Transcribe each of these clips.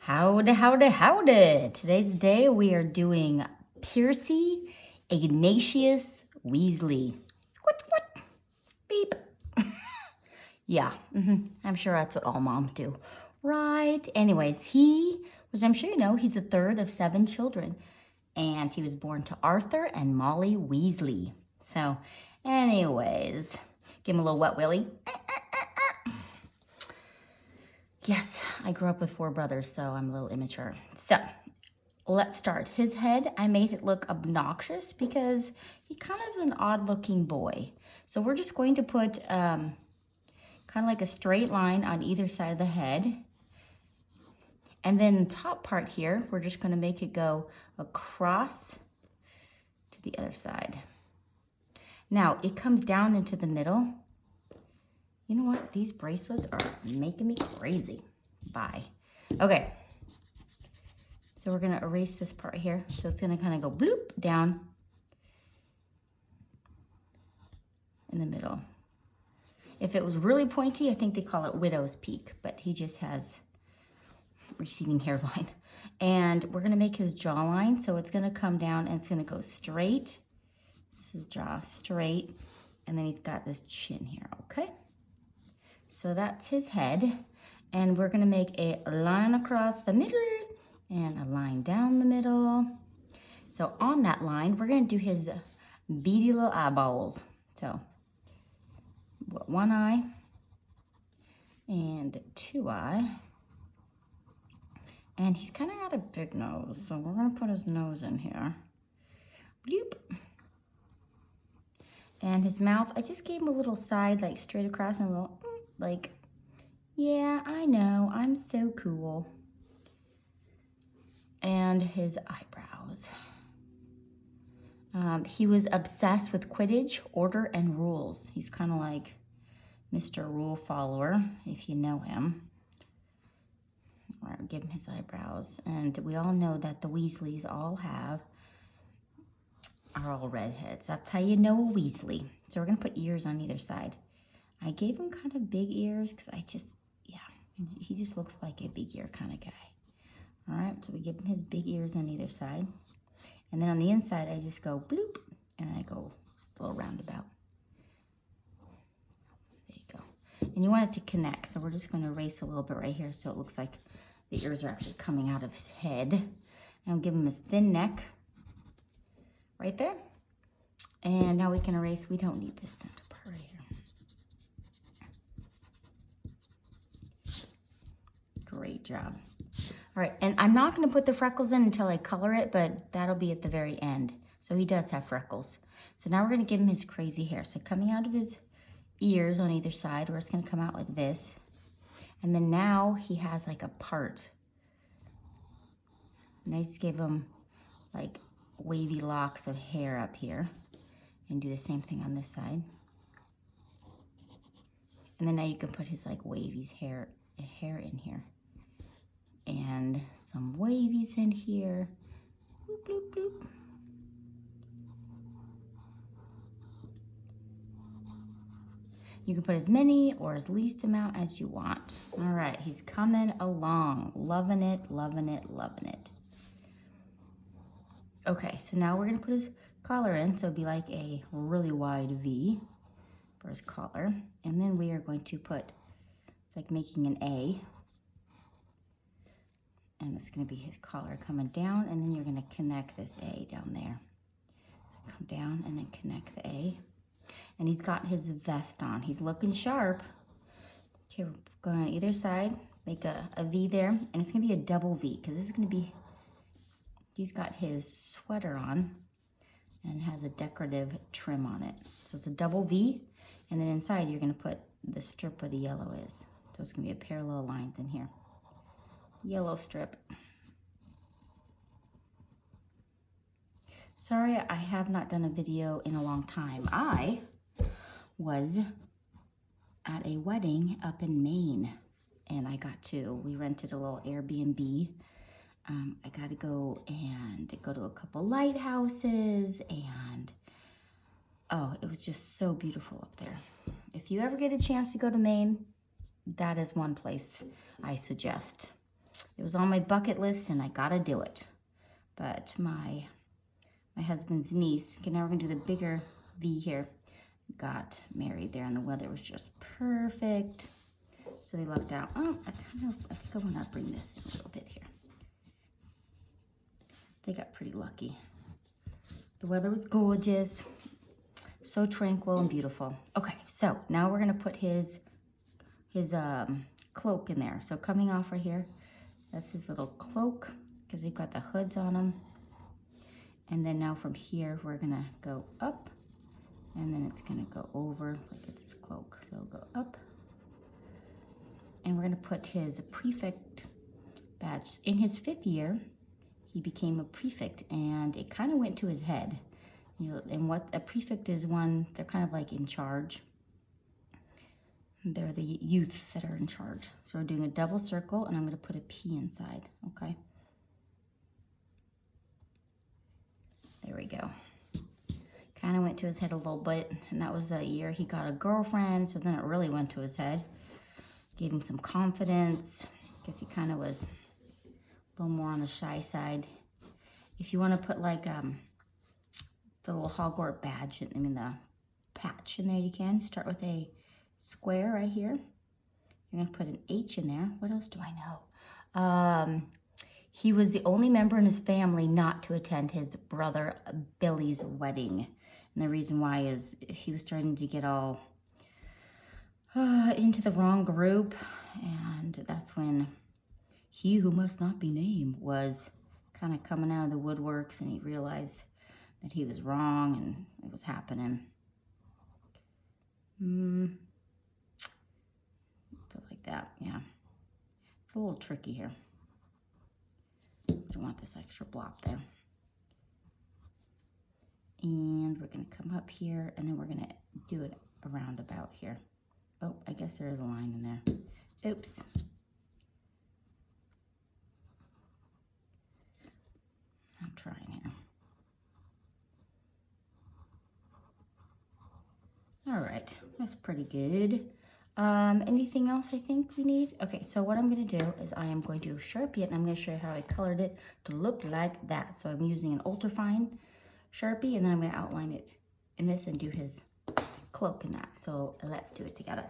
Howdy, howdy, howdy. Today's day we are doing Percy Ignatius Weasley. Squat, squat, beep. Yeah, I'm sure that's what all moms do. Right. Anyways, which I'm sure you know, he's the third of 7 children. And he was born to Arthur and Molly Weasley. So, anyways, give him a little wet willy. Yes, I grew up with 4 brothers, so I'm a little immature. So, let's start. His head, I made it look obnoxious because he kind of is an odd-looking boy. So we're just going to put kind of like a straight line on either side of the head. And then the top part here, we're just going to make it go across to the other side. Now, it comes down into the middle. You know what? These bracelets are making me crazy. Bye. Okay. So we're going to erase this part here. So it's going to kind of go bloop down in the middle. If it was really pointy, I think they call it widow's peak, but he just has receding hairline. And we're going to make his jawline. So it's going to come down and it's going to go straight. This is jaw straight. And then he's got this chin here, okay? So that's his head. And we're going to make a line across the middle and a line down the middle. So on that line, we're going to do his beady little eyeballs. So 1 eye and 2 eye. And he's kind of got a big nose, so we're going to put his nose in here. Bloop. And his mouth, I just gave him a little side, like straight across, and a little, like, yeah, I know, I'm so cool. And his eyebrows. He was obsessed with Quidditch, order, and rules. He's kind of like Mr. Rule Follower, if you know him. Or give him his eyebrows. And we all know that the Weasleys are all redheads. That's how you know a Weasley. So we're going to put ears on either side. I gave him kind of big ears because he just looks like a big ear kind of guy. All right, so we give him his big ears on either side. And then on the inside, I just go bloop, and then I go just a little roundabout. There you go. And you want it to connect, so we're just going to erase a little bit right here so it looks like the ears are actually coming out of his head. And we'll give him his thin neck right there. And now we can erase. We don't need this center part right here. Great job. All right, and I'm not going to put the freckles in until I color it, but that'll be at the very end. So he does have freckles. So now we're going to give him his crazy hair. So coming out of his ears on either side, where it's going to come out like this. And then now he has like a part. And I just gave him like wavy locks of hair up here. And do the same thing on this side. And then now you can put his like wavy hair in here. And some wavies in here. Bloop, bloop, bloop. You can put as many or as least amount as you want. All right, he's coming along. Loving it, loving it, loving it. Okay, so now we're going to put his collar in. So it'll be like a really wide V for his collar. And then we are going to put, it's like making an A. And it's going to be his collar coming down, and then you're going to connect this A down there. So come down and then connect the A. And he's got his vest on. He's looking sharp. Okay, we're going on either side. Make a V there, and it's going to be a double V, because this is going to be, he's got his sweater on, and has a decorative trim on it. So it's a double V, and then inside you're going to put the strip where the yellow is. So it's going to be a parallel lines in here. Yellow strip. Sorry, I have not done a video in a long time. I was at a wedding up in Maine, and we rented a little Airbnb. I got to go to a couple lighthouses, and oh, it was just so beautiful up there. If you ever get a chance to go to Maine, that is one place I suggest. it was on my bucket list and I gotta do it. But my husband's niece, okay, now we're gonna do the bigger V here, got married there and the weather was just perfect. So they lucked out. Oh, I think I wanna bring this in a little bit here. They got pretty lucky. The weather was gorgeous, so tranquil and beautiful. Okay, so now we're gonna put his cloak in there. So coming off right here, that's his little cloak because they've got the hoods on them. And then now from here, we're gonna go up and then it's gonna go over like it's his cloak. So go up and we're gonna put his prefect badge. In his 5th year, he became a prefect and it kind of went to his head. You know, and what a prefect is, they're kind of like in charge. They're the youth that are in charge. So we're doing a double circle and I'm gonna put a P inside, okay? There we go. Kind of went to his head a little bit, and that was the year he got a girlfriend, so then it really went to his head. Gave him some confidence, because he kind of was a little more on the shy side. If you want to put like the little Hogwarts badge, the patch in there, you can. Start with a square right here. You're gonna put an H in there. What else do I know? He was the only member in his family not to attend his brother Billy's wedding. And the reason why is he was starting to get all into the wrong group. And that's when he who must not be named was kind of coming out of the woodworks and he realized that he was wrong and it was happening. Put like that, yeah. It's a little tricky here. I don't want this extra blob there. And we're gonna come up here and then we're gonna do it around about here. Oh, I guess there is a line in there. Oops. I'm trying here. All right, that's pretty good. Anything else I think we need? Okay, so what I'm gonna do is I am going to Sharpie it and I'm gonna show you how I colored it to look like that. So I'm using an ultra fine Sharpie and then I'm gonna outline it in this and do his cloak in that. So let's do it together.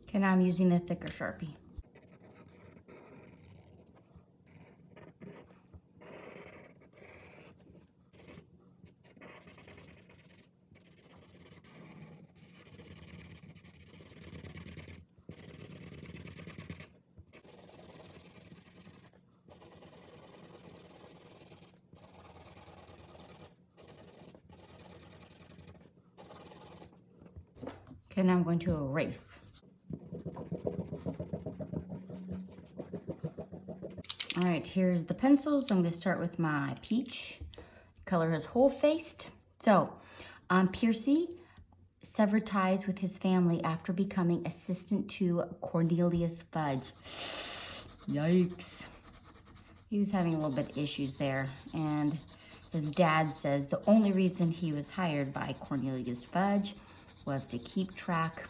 Okay, now I'm using the thicker Sharpie. Okay, now I'm going to erase. All right, here's the pencils. I'm gonna start with my peach. Color his whole face. So, Percy severed ties with his family after becoming assistant to Cornelius Fudge. Yikes. He was having a little bit of issues there, and his dad says the only reason he was hired by Cornelius Fudge was to keep track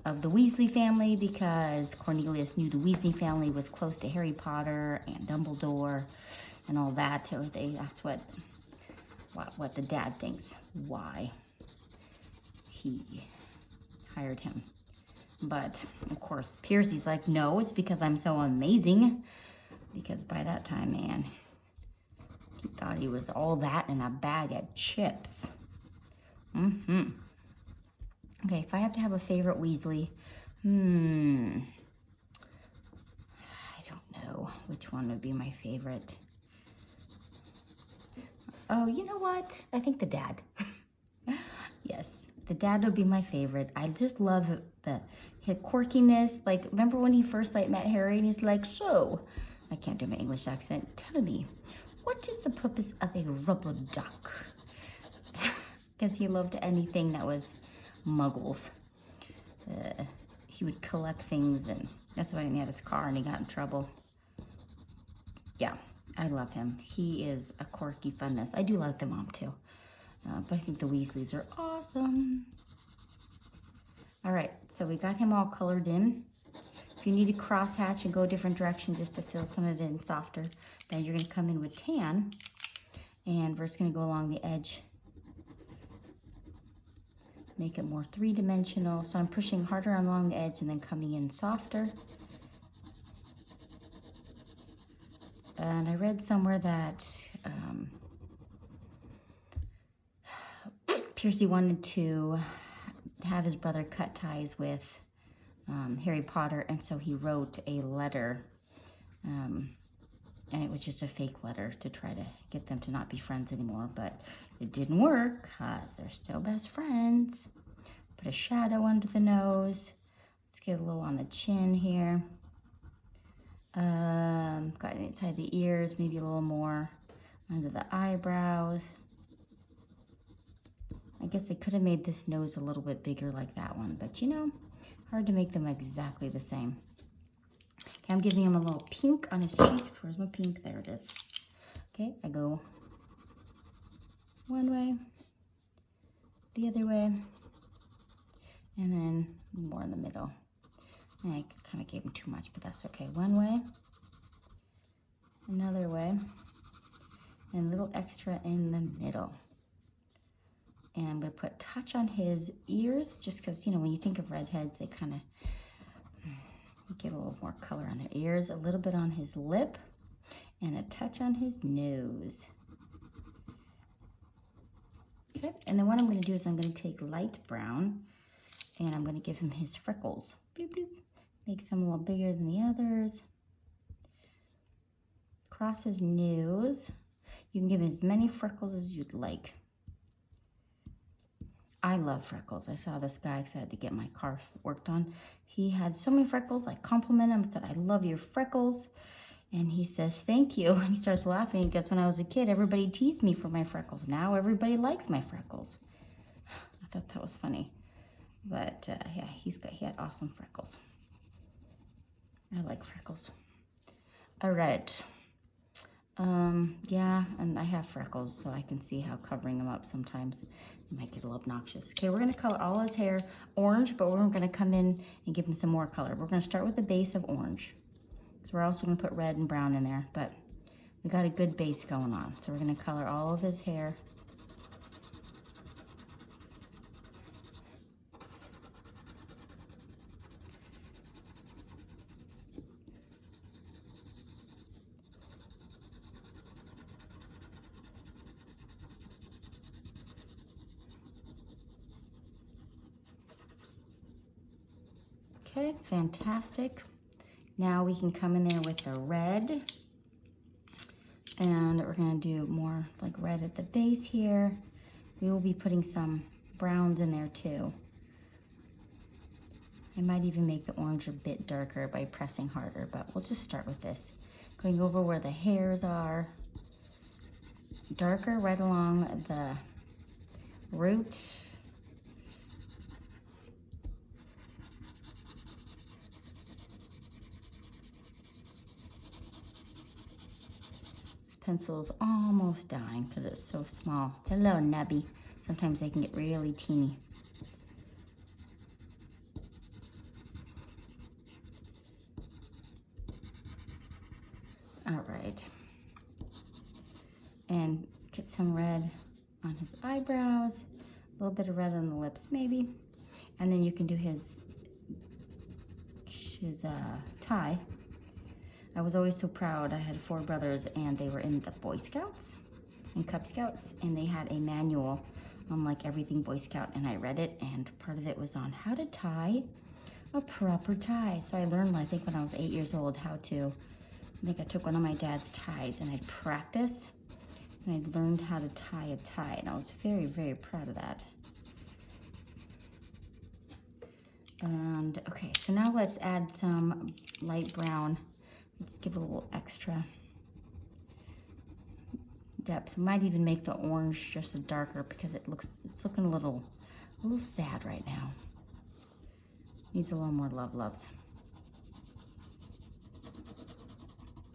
of the Weasley family because Cornelius knew the Weasley family was close to Harry Potter and Dumbledore and all that. That's what the dad thinks, why he hired him. But of course, Percy's like, no, it's because I'm so amazing. Because by that time, man, he thought he was all that in a bag of chips. Okay, if I have to have a favorite Weasley, I don't know which one would be my favorite. Oh, you know what? I think the dad. Yes, the dad would be my favorite. I just love his quirkiness. Like, remember when he first met Harry and he's like, so, I can't do my English accent. Tell me, what is the purpose of a rubber duck? Because he loved anything that was muggles. He would collect things, and that's why he had his car and he got in trouble. Yeah, I love him. He is a quirky funness. I do like the mom too. But I think the Weasleys are awesome. All right, so we got him all colored in. If you need to crosshatch and go a different direction just to fill some of it in softer, then you're gonna come in with tan, and we're just gonna go along the edge. Make it more three-dimensional. So I'm pushing harder along the edge and then coming in softer. And I read somewhere that Percy wanted to have his brother cut ties with Harry Potter, and so he wrote a letter, and it was just a fake letter to try to get them to not be friends anymore, but it didn't work because they're still best friends. Put a shadow under the nose. Let's get a little on the chin here. Got it inside the ears, maybe a little more under the eyebrows. I guess they could have made this nose a little bit bigger like that one, but you know, hard to make them exactly the same. Okay, I'm giving him a little pink on his cheeks. Where's my pink? There it is. Okay, I go one way, the other way, and then more in the middle. I kind of gave him too much, but that's okay. One way, another way, and a little extra in the middle. And I'm going to put a touch on his ears, just because, you know, when you think of redheads, they kind of give a little more color on their ears, a little bit on his lip, and a touch on his nose. Okay, and then what I'm going to do is I'm going to take light brown, and I'm going to give him his freckles. Bloop, bloop. Make some a little bigger than the others. Across his nose. You can give him as many freckles as you'd like. I love freckles. I saw this guy because I had to get my car worked on. He had so many freckles. I complimented him, said, I love your freckles. And he says, thank you. And he starts laughing because when I was a kid, everybody teased me for my freckles. Now everybody likes my freckles. I thought that was funny. But yeah, he had awesome freckles. I like freckles. All right. Yeah, and I have freckles, so I can see how covering them up sometimes might get a little obnoxious. Okay, we're going to color all his hair orange, but we're going to come in and give him some more color. We're going to start with the base of orange. So we're also going to put red and brown in there, but we got a good base going on. So we're going to color all of his hair. Okay, fantastic. Now we can come in there with the red, and we're going to do more like red at the base here. We will be putting some browns in there too. I might even make the orange a bit darker by pressing harder, but we'll just start with this. Going over where the hairs are, darker right along the root. Pencil's almost dying because it's so small. It's a little nubby. Sometimes they can get really teeny. right. And get some red on his eyebrows, a little bit of red on the lips maybe. And then you can do his tie. I was always so proud. I had 4 brothers and they were in the Boy Scouts and Cub Scouts, and they had a manual on like everything Boy Scout, and I read it, and part of it was on how to tie a proper tie. So I learned, I think when I was 8 years old, how to, I think I took one of my dad's ties and I'd practice, and I'd learned how to tie a tie, and I was very, very proud of that. And okay, so now let's add some light brown. Let's give it a little extra depth. So might even make the orange just a darker because it's looking a little sad right now. Needs a little more loves.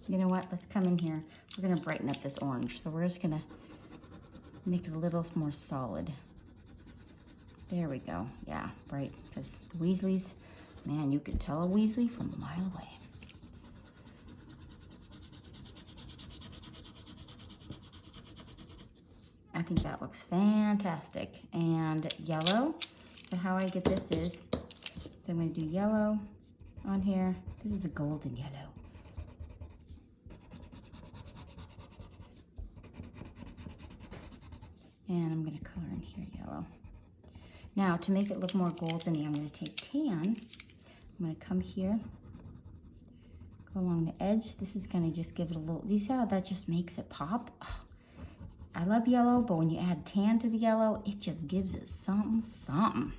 You know what? Let's come in here. We're gonna brighten up this orange. So we're just gonna make it a little more solid. There we go. Yeah, bright. Because the Weasleys, man, you could tell a Weasley from a mile away. I think that looks fantastic. And yellow. So how I get this is, so I'm going to do yellow on here. This is the golden yellow. And I'm going to color in here yellow. Now to make it look more goldeny, I'm going to take tan. I'm going to come here, go along the edge. This is going to just give it a little, do you see how that just makes it pop? Oh, I love yellow, but when you add tan to the yellow, it just gives it something.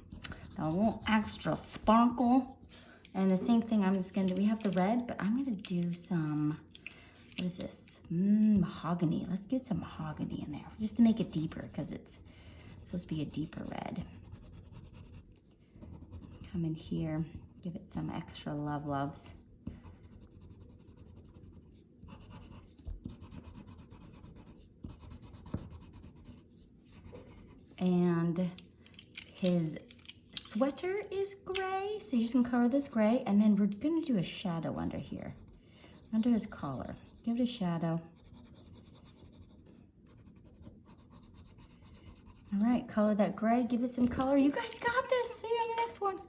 A little extra sparkle. And the same thing I'm just gonna do, we have the red, but I'm gonna do some, what is this? Mahogany. Let's get some mahogany in there, just to make it deeper, because it's supposed to be a deeper red. Come in here, give it some extra loves. And his sweater is gray, so you just can color this gray, and then we're gonna do a shadow under here, under his collar. Give it a shadow. All right, color that gray, give it some color. You guys got this. See you on the next one.